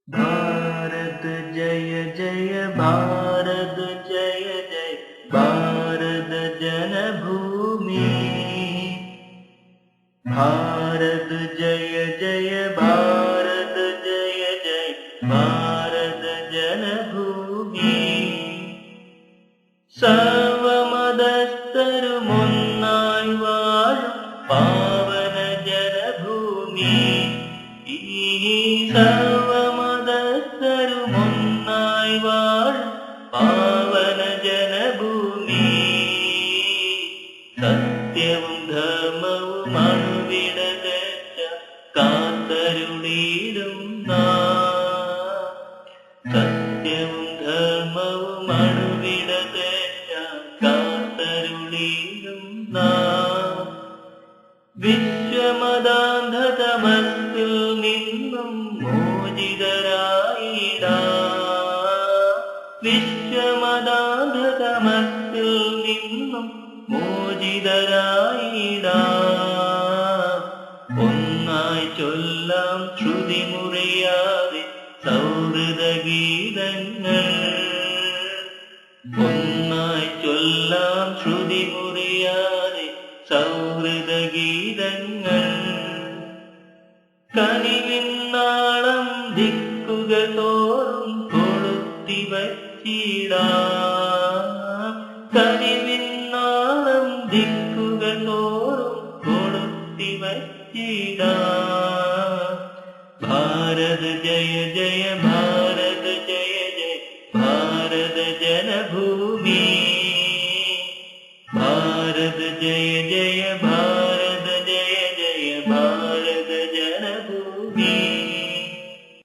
भारत जय जय भारत जय जय भारत जनभूमि। भारत जय जय भारत जय जय भारत जनभूमि। സർവമതസ്ഥരുമൊന്നായി വാഴും പാവന ജനഭൂമി. ഈ സർവമതസ്ഥരുമൊന്നായി വാഴും പാവന ജനഭൂമി. സത്യവും ധർമ്മവും അണുവിടതേറ്റ കാത്തരുളിയിടും നാം. സത്യവും ധർമ്മവും അണുവിടതേറ്റ കാത്തരുളിയിടും നാം. വിശ്വമതാന്ധതമത്തിൽ നിന്നും മോചിതരായിടാം. വിശ്വമതാന്ധതമത്തിൽ നിന്നും മോചിതരായിടാം. ഒന്നായി ചൊല്ലാം ശ്രുതി മുറിയാതെ സൗഹൃദഗീതങ്ങൾ. ഒന്നായി ചൊല്ലാം ശ്രുതി മുറിയാതെ സൗഹൃദഗീതങ്ങൾ. കനിവിന്നാളം ദിക്കുകൾ തോറും കൊളുത്തി വച്ചിടാം. കനിവിന്നാളം ദിക്കുകൾ തോറും കൊളുത്തി വച്ചിടാം. ഭാരത ജയ